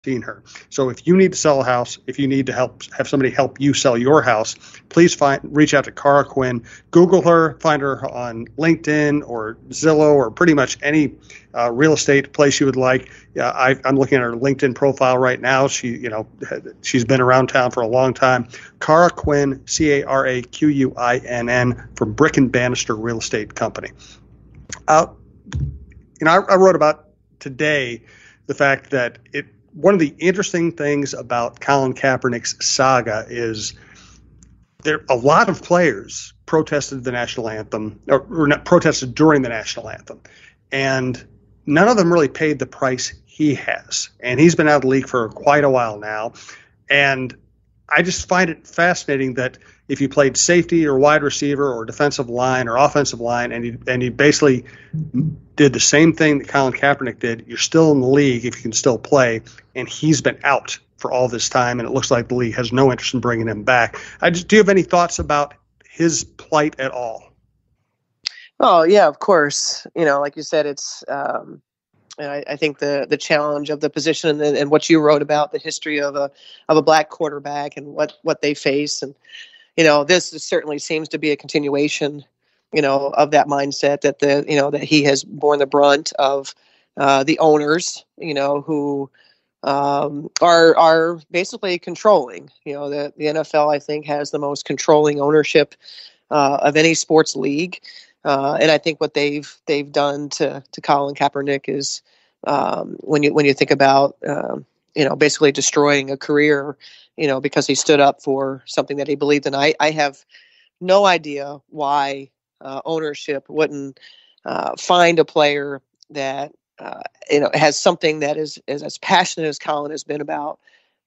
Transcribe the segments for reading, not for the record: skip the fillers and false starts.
seen her. So if you need to sell a house, if you need to have somebody help you sell your house, please reach out to Cara Quinn. Google her, find her on LinkedIn or Zillow or pretty much any real estate place you would like. I'm looking at her LinkedIn profile right now. She's been around town for a long time. Cara Quinn, Caraquinn, from Brick and Bannister Real Estate Company. I wrote about today the fact that one of the interesting things about Colin Kaepernick's saga is a lot of players protested the national anthem, or not protested during the national anthem, and none of them really paid the price he has. And he's been out of the league for quite a while now. And I just find it fascinating that if you played safety or wide receiver or defensive line or offensive line, and you basically did the same thing that Colin Kaepernick did, you're still in the league if you can still play. And he's been out for all this time, and it looks like the league has no interest in bringing him back. Do you have any thoughts about his plight at all? Oh yeah, of course. Like you said, it's. I think the challenge of the position and what you wrote about the history of a black quarterback and what they face, and this certainly seems to be a continuation, of that mindset that that he has borne the brunt of the owners, who are basically controlling. The NFL, I think, has the most controlling ownership of any sports league. And I think what they've done to Colin Kaepernick is when you think about basically destroying a career, because he stood up for something that he believed in. I have no idea why ownership wouldn't find a player that has something that is as passionate as Colin has been about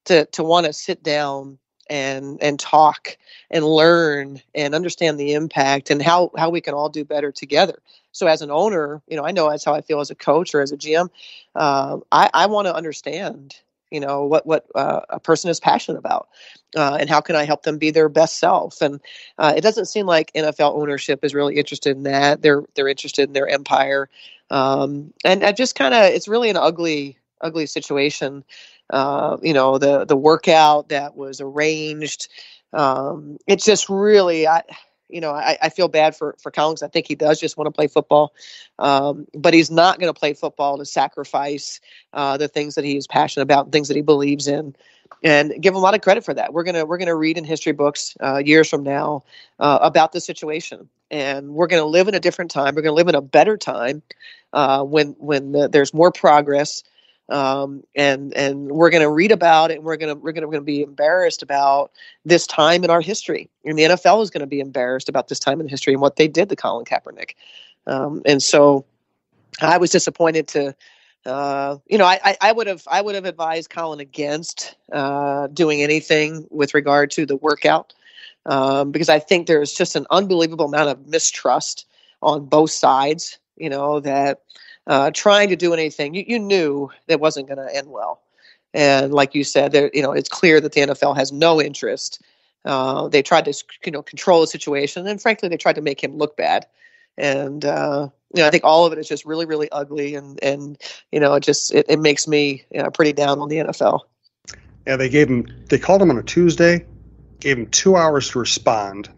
to want to sit down and talk and learn and understand the impact and how we can all do better together. So as an owner, I know that's how I feel as a coach or as a GM. I want to understand, what a person is passionate about, and how can I help them be their best self. And it doesn't seem like NFL ownership is really interested in that. They're interested in their empire, and I just it's really an ugly situation. The workout that was arranged. It's just really, I feel bad for Colin, because I think he does just want to play football. But he's not going to play football to sacrifice the things that he is passionate about, things that he believes in, and give him a lot of credit for that. We're gonna read in history books years from now about this situation, and we're going to live in a different time. We're going to live in a better time when there's more progress. And we're going to read about it, and we're going to be embarrassed about this time in our history. And the NFL is going to be embarrassed about this time in history and what they did to Colin Kaepernick. And so I was disappointed to, I would have advised Colin against doing anything with regard to the workout, because I think there's just an unbelievable amount of mistrust on both sides, that trying to do anything, you knew that wasn't going to end well. And like you said, there, it's clear that the NFL has no interest. They tried to, control the situation, and frankly, they tried to make him look bad. And I think all of it is just really, really ugly, and it makes me pretty down on the NFL. Yeah, they called him on a Tuesday, gave him 2 hours to respond.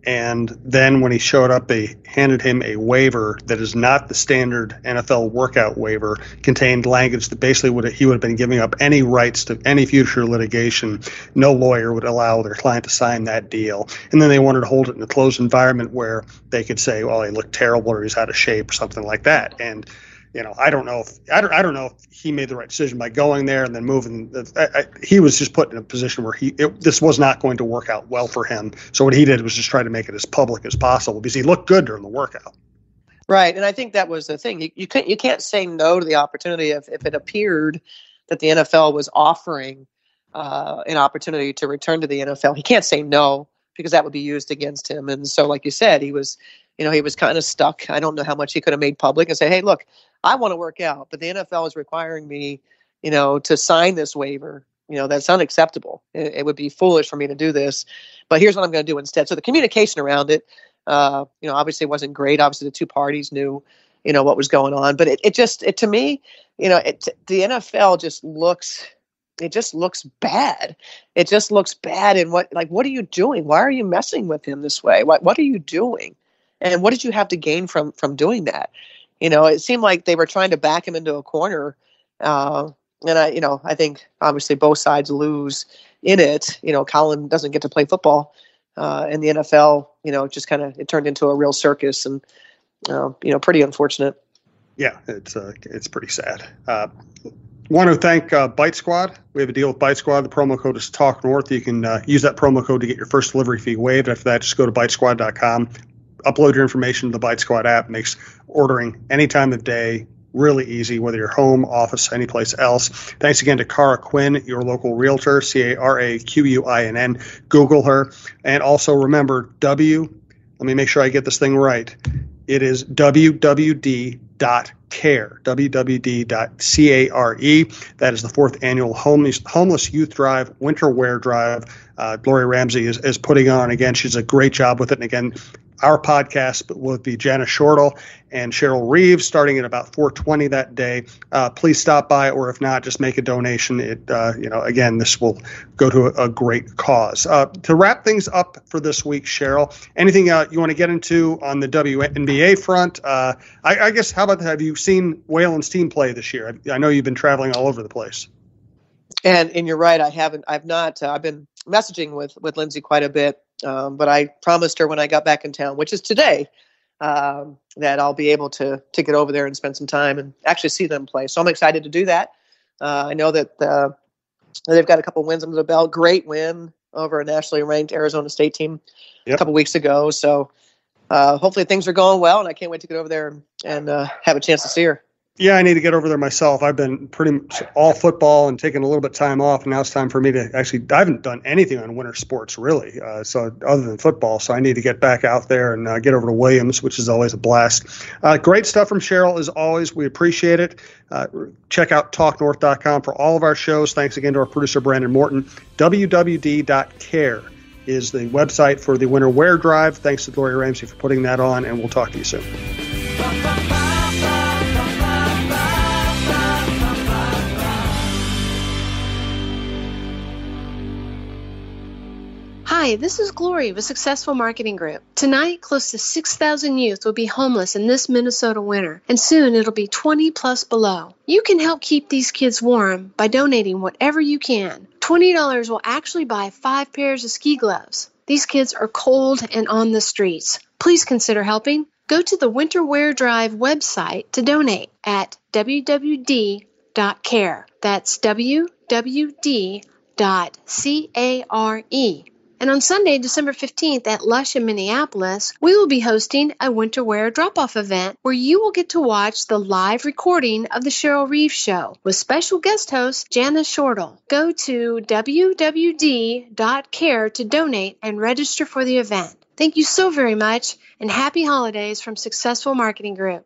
And then when he showed up, they handed him a waiver that is not the standard NFL workout waiver, contained language that basically he would have been giving up any rights to any future litigation. No lawyer would allow their client to sign that deal. And then they wanted to hold it in a closed environment where they could say, well, he looked terrible or he's out of shape or something like that. And I don't know if he made the right decision by going there and then moving. He was just put in a position where this was not going to work out well for him. So what he did was just try to make it as public as possible, because he looked good during the workout. Right, and I think that was the thing. You can't say no to the opportunity if it appeared that the NFL was offering an opportunity to return to the NFL. He can't say no, because that would be used against him. And so, like you said, he was kind of stuck. I don't know how much he could have made public and say, hey, look, I want to work out, but the NFL is requiring me, to sign this waiver. That's unacceptable. It would be foolish for me to do this, but here's what I'm going to do instead. So the communication around it, obviously wasn't great. Obviously the two parties knew, what was going on, but it to me, the NFL just looks it just looks bad. It just looks bad. And what are you doing? Why are you messing with him this way? What are you doing? And what did you have to gain from doing that? It seemed like they were trying to back him into a corner. And I think obviously both sides lose in it. Colin doesn't get to play football, and the NFL, just kind of, it turned into a real circus, and pretty unfortunate. Yeah, it's pretty sad. Want to thank Bitesquad. We have a deal with Bitesquad. The promo code is TALKNORTH. You can use that promo code to get your first delivery fee waived. After that, just go to bitesquad.com. Upload your information to the Bitesquad app. Makes ordering any time of day really easy, whether you're home, office, anyplace else. Thanks again to Cara Quinn, your local realtor, CARAQUINN. Google her. And also remember, let me make sure I get this thing right. It is wwd.care, wwd.care. That is the 4th annual Homeless Youth Drive, Winter Wear Drive. Gloria Ramsey is putting on. Again, she's a great job with it. And again, our podcast will be Janice Shortle and Cheryl Reeve starting at about 4:20 that day. Please stop by, or if not, just make a donation. Again, this will go to a great cause. To wrap things up for this week, Cheryl, anything you want to get into on the WNBA front? I guess, how about, have you seen Whalen's team play this year? I know you've been traveling all over the place. And you're right, I haven't. I've not. I've been messaging with Lindsay quite a bit. But I promised her when I got back in town, which is today, that I'll be able to get over there and spend some time and actually see them play. So I'm excited to do that. I know that they've got a couple wins under the belt. Great win over a nationally ranked Arizona State team a couple weeks ago. So hopefully things are going well, and I can't wait to get over there and have a chance to see her. Yeah, I need to get over there myself. I've been pretty much all football and taking a little bit of time off. And now it's time for me to I haven't done anything on winter sports really, so other than football. So I need to get back out there and get over to Williams, which is always a blast. Great stuff from Cheryl as always. We appreciate it. Check out talknorth.com for all of our shows. Thanks again to our producer, Brandon Morton. wwd.care is the website for the Winter Wear Drive. Thanks to Gloria Ramsey for putting that on, and we'll talk to you soon. Hi, this is Glory with Successful Marketing Group. Tonight, close to 6,000 youth will be homeless in this Minnesota winter, and soon it'll be 20 plus below. You can help keep these kids warm by donating whatever you can. $20 will actually buy 5 pairs of ski gloves. These kids are cold and on the streets. Please consider helping. Go to the Winter Wear Drive website to donate at wwd.care. That's wwd.care. And on Sunday, December 15th at Lush in Minneapolis, we will be hosting a winter wear drop-off event where you will get to watch the live recording of the Cheryl Reeve Show with special guest host Janice Shortle. Go to wwd.care to donate and register for the event. Thank you so very much, and happy holidays from Successful Marketing Group.